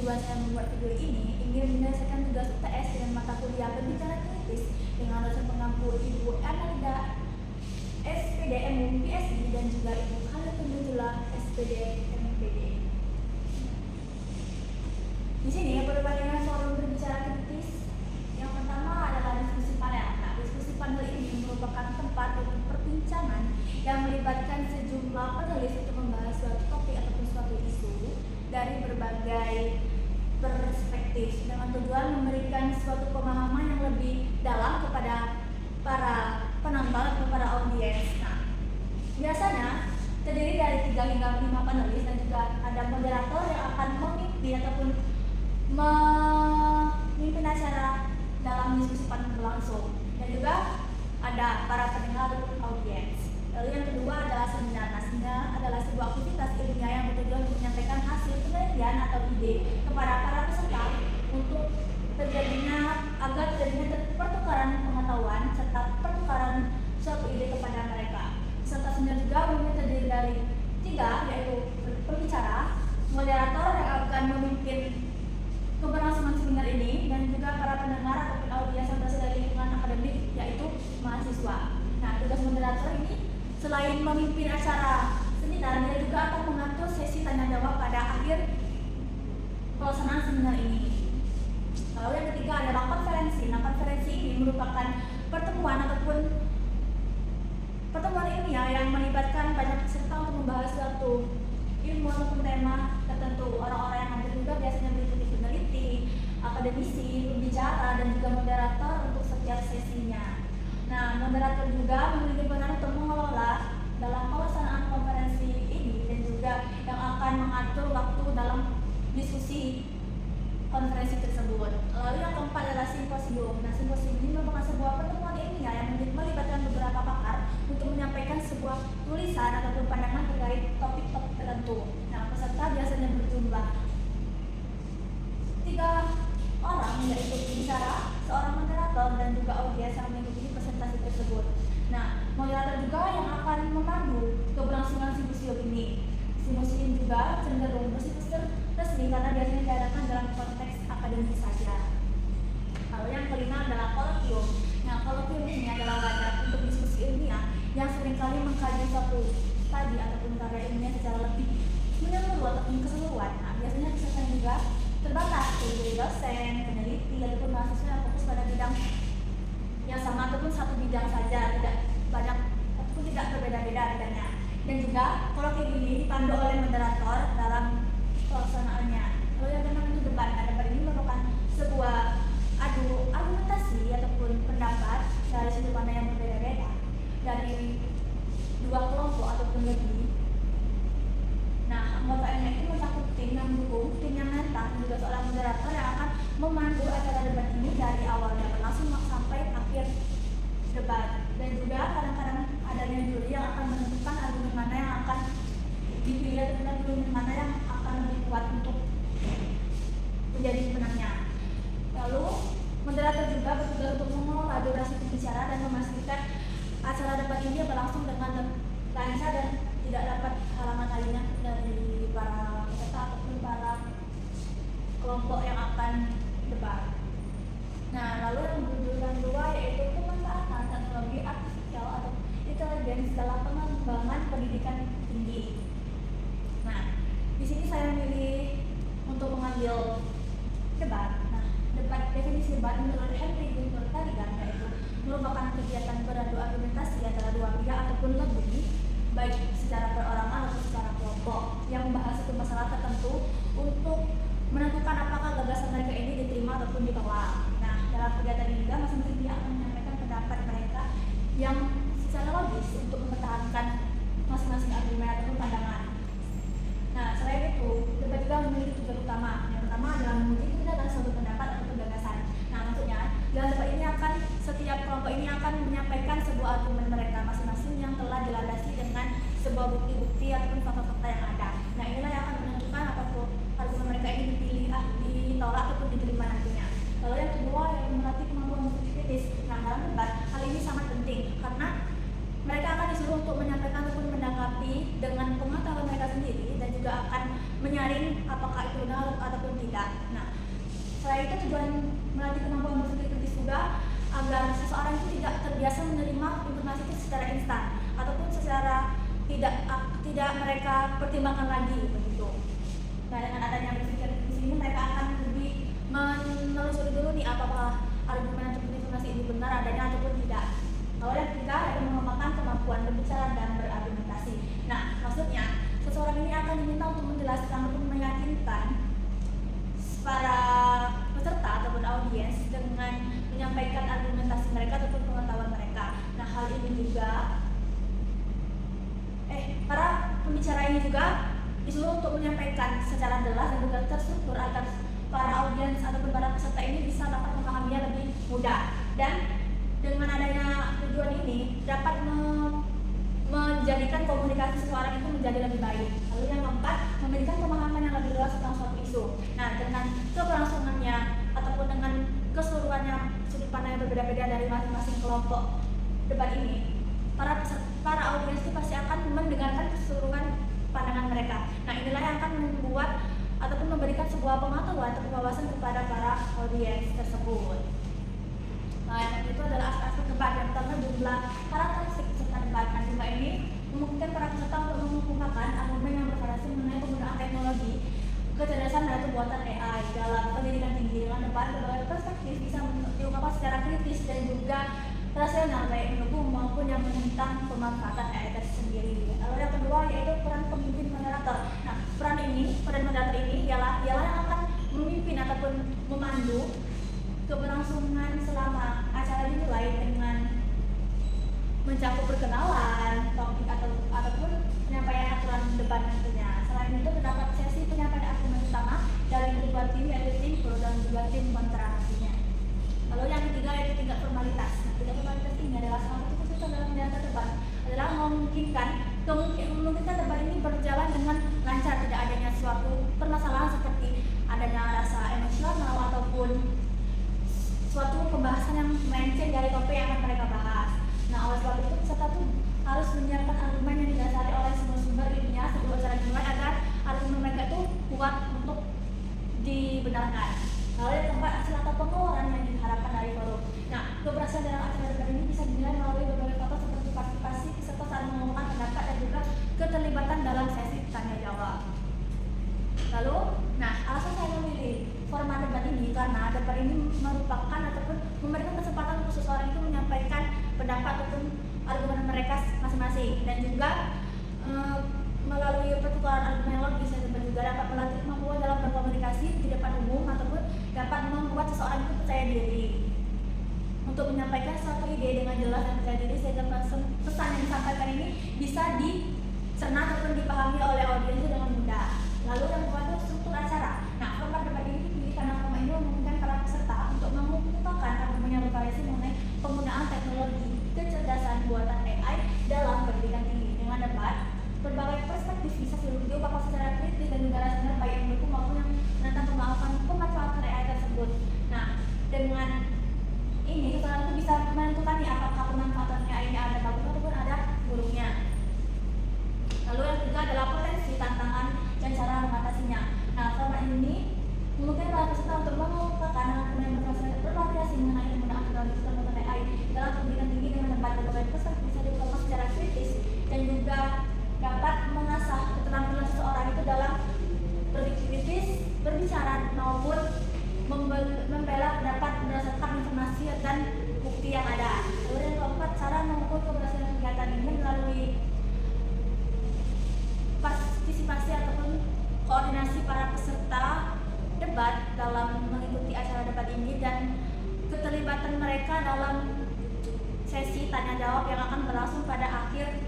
tujuan saya membuat video ini ingin menyelesaikan tugas UTS dengan mata kuliah berbicara kritis dengan dosen pengampu Ibu Amelda SPD MU PSD dan juga Ibu Khalatullah SPD MPD. Di sini berbandingan forum berbicara kritis. Yang pertama adalah diskusi panel. Nah, diskusi panel ini merupakan tempat untuk perbincangan yang melibatkan sejumlah penulis untuk membahas suatu topik ataupun suatu isu dari berbagai perspektif dengan tujuan memberikan suatu pemahaman yang lebih dalam kepada para penonton atau para audiens. Nah, biasanya terdiri dari 3 hingga 5 panelis dan juga ada moderator yang akan memimpin ataupun memimpin acara dalam diskusi panel berlangsung, dan juga ada para pendengar ataupun audiens. Lalu yang kedua adalah seminar. Nah, seminar adalah sebuah aktivitas ilmiah yang bertujuan untuk menyampaikan hasil penelitian atau ide kepada para peserta untuk agar terjadinya pertukaran pengetahuan serta pertukaran suatu ide kepada mereka. Peserta seminar juga umumnya terdiri dari 3, yaitu pembicara, moderator yang akan memimpin keberlangsungan seminar ini, dan juga para pendengar ataupun audiens yang berasal dari lingkungan akademik, yaitu mahasiswa. Nah, tugas moderator ini selain memimpin acara seminar, dia juga akan mengatur sesi tanya jawab pada akhir pelaksanaan seminar ini. Lalu yang ketiga adalah konferensi. Nah, konferensi ini merupakan pertemuan ilmiah yang melibatkan banyak peserta untuk membahas suatu ilmu ataupun tema tertentu. Orang-orang yang hadir juga biasanya meliputi peneliti, akademisi, pembicara, dan juga moderator untuk setiap sesinya. Nah, moderator juga memiliki peran untuk mengelola dalam pelaksanaan konferensi ini dan juga yang akan mengatur waktu dalam diskusi konferensi tersebut. Lalu yang keempat adalah simposium. Nah, simposium ini merupakan sebuah pertemuan ilmiah yang melibatkan beberapa pakar untuk menyampaikan sebuah tulisan ataupun pandangan terkait topik-topik tertentu. Nah, peserta biasanya berjumlah 3 orang, yaitu pembicara, seorang moderator, dan juga audiens yang mengikuti presentasi tersebut. Nah, moderator juga yang akan memandu keberlangsungan simposium ini. Simposium juga cenderung bersifat resmi karena biasanya diadakan dalam konteks akademik saja. Lalu yang kelima adalah kolokium. Nah, kolokium ini adalah wadah untuk diskusi ilmiah yang seringkali mengkaji suatu studi ataupun karya ilmiah secara lebih menyeluruh ataupun keseluruhan. Nah, biasanya peserta juga terbatas dari dosen, peneliti, ataupun mahasiswa yang fokus pada bidang yang sama ataupun satu bidang saja, tidak banyak ataupun tidak berbeda-beda bidangnya. Dan juga kolokium ini dipandu oleh moderator dalam pelaksanaannya. Lalu yang keenam itu debat. Nah, debat ini merupakan sebuah adu argumentasi ataupun pendapat dari sudut pandang yang berbeda-beda dari 2 kelompok ataupun lebih. Nah, anggotanya itu mencakup tim yang mendukung, tim yang menentang, dan juga seorang moderator yang akan memandu acara debat ini dari awalnya berlangsung sampai akhir debat. Dan juga kadang-kadang adanya juri yang akan menentukan argumen mana yang akan dipilih dan argumen mana yang akan lebih kuat untuk menjadi pemenangnya. Lalu moderator juga bertugas untuk mengelola durasi pembicara dan memastikan acara debat ini berlangsung dengan lancar dan tidak dapat halangan lainnya dari para peserta ataupun para kelompok yang akan debat. Nah, lalu yang berjurusan 2 yaitu pemanfaatan teknologi artifisial atau intelligence dalam pengembangan pendidikan tinggi. Nah, di sini saya memilih untuk mengambil debat. Nah, debat, definisi debat menurut Henry Guntur Tarigan yaitu merupakan kegiatan beradu argumentasi antara 2 pihak ataupun lebih, baik secara perorangan atau secara kelompok, yang membahas satu masalah tertentu untuk menentukan apakah gagasan mereka ini diterima ataupun ditolak. Nah, dalam kegiatan ini juga masing-masing pihak akan menyampaikan pendapat mereka yang secara logis untuk mempertahankan masing-masing argumen ataupun pandangan. Nah, selain itu, debat juga memiliki tujuan utama. Yang pertama adalah menguji kebenaran suatu pendapat ataupun gagasan. Nah, maksudnya dalam debat ini setiap kelompok ini akan menyampaikan sebuah argumen mereka masing-masing yang telah dilandasi dengan sebuah bukti-bukti ataupun fakta-fakta yang ada. Nah, inilah yang akan menentukan apakah argumen mereka ini ditolak ataupun diterima nantinya. Lalu yang kedua yang melatih kemampuan berpikir kritis. Nah, dalam debat hal ini sangat penting karena mereka akan disuruh untuk menyampaikan ataupun menanggapi dengan pengetahuan mereka sendiri dan juga akan menyaring apakah itu benar ataupun tidak. tidak. Nah, selain itu tujuan melatih kemampuan berpikir kritis juga agar seseorang itu tidak terbiasa menerima informasi itu secara instan ataupun secara tidak mereka pertimbangkan lagi begitu. Nah, dengan adanya berpikir kritis ini mereka akan lebih menelusuri dulu nih apakah argumen ataupun informasi ini benar adanya ataupun tidak. Lalu yang ketiga adalah mengembangkan kemampuan berbicara dan berargumentasi. Nah, maksudnya seseorang ini akan diminta untuk menjelaskan ataupun meyakinkan para peserta ataupun audiens dengan menyampaikan argumentasi mereka ataupun pengetahuan mereka. Nah, hal ini juga para pembicara ini juga disuruh untuk menyampaikan secara jelas dan juga terstruktur agar para audiens ataupun para peserta ini bisa dapat memahaminya lebih mudah. Dan dengan adanya tujuan ini dapat menjadikan komunikasi seseorang itu menjadi lebih baik. Lalu yang keempat, memberikan pemahaman yang lebih luas tentang suatu isu. Nah, dengan keberlangsungannya ataupun dengan keseluruhannya sudut pandang yang berbeda-beda dari masing-masing kelompok debat ini, para audiens itu pasti akan mendengarkan keseluruhan pandangan mereka. Nah, inilah yang akan membuat ataupun memberikan sebuah pengetahuan atau wawasan kepada para audiens tersebut. Nah, yang itu adalah aspek debat. Yang pertama, jumlah karakteristik peserta debat. Nah, jumlah ini memungkinkan para peserta untuk mengungkapkan argumen yang bervariasi mengenai penggunaan teknologi, kecerdasan dan buatan AI dalam pendidikan tinggi. Dengan debat, berbagai perspektif bisa diungkapkan secara kritis dan juga rasional, baik mendukung maupun yang menentang pemanfaatan AI itu sendiri. Lalu yang kedua yaitu peran pemimpin moderator. Nah, peran moderator ini ialah yang akan memimpin ataupun memandu keberlangsungan selama acara dimulai dengan mencakup perkenalan, topik ataupun penyampaian aturan debat tentunya. Selain itu terdapat sesi penyampaian argumen utama dari kedua tim, yaitu tim pro dan juga tim kontra nantinya. Lalu yang ketiga yaitu tingkat formalitas. Nah, tingkat formalitas ini adalah salah satu kesulitan dalam menjalankan debat adalah memungkinkan debat ini berjalan dengan lancar, tidak adanya suatu permasalahan seperti adanya rasa emosional ataupun suatu pembahasan yang melenceng dari topik yang akan mereka bahas. Nah, oleh sebab itu peserta tuh harus menyiapkan argumen yang didasari oleh sumber-sumber ilmiah sebelum acara dimulai agar argumen mereka itu kuat untuk dibenarkan. Lalu yang keempat, hasil atau pengeluaran yang diharapkan dari forum. Nah, keberhasilan dalam acara debat ini bisa dinilai melalui berbagai faktor seperti partisipasi peserta saat mengumumkan pendapat dan juga keterlibatan dalam sesi tanya jawab. Lalu, alasan saya memilih format debat ini karena debat ini merupakan ataupun memberikan kesempatan untuk seseorang itu menyampaikan pendapat ataupun argumen mereka masing-masing, dan juga melalui pertukaran argumen logis dan juga dapat melatih kemampuan dalam berkomunikasi di depan umum ataupun dapat membuat seseorang itu percaya diri untuk menyampaikan suatu ide dengan jelas dan percaya diri sehingga pesan yang disampaikan ini bisa dicerna ataupun dipahami oleh audiens itu dengan mudah. Lalu yang kedua itu struktur acara. Nah, format debat ini dipilih karena format ini memungkinkan para peserta untuk mengungkapkan argumen yang bervariasi mengenai penggunaan teknologi kecerdasan buatan AI dalam pendidikan tinggi. Dengan debat, berbagai perspektif bisa diungkapkan secara kritis dan juga rasional, baik yang mendukung maupun yang menentang pemanfaatan AI tersebut. Nah, dengan ini seseorang itu bisa menentukan nih apakah pemanfaatan AI ini ada bagus ataupun ada buruknya. Lalu yang ketiga adalah potensi, tantangan, dan cara mengatasinya. Nah, format ini memungkinkan para peserta untuk mengungkapkan argumen yang bervariasi mengenai penggunaan teknologi buatan AI dalam pendidikan tinggi dengan debat. Berbagai perspektif bisa diungkapkan secara kritis dan juga dapat mengasah keterampilan seseorang itu dalam berpikir kritis, berbicara maupun membela pendapat berdasarkan informasi dan bukti yang ada. Lalu yang keempat, cara mengukur keberhasilan kegiatan ini melalui partisipasi ataupun koordinasi para peserta debat dalam mengikuti acara debat ini dan keterlibatan mereka dalam sesi tanya jawab yang akan berlangsung pada akhir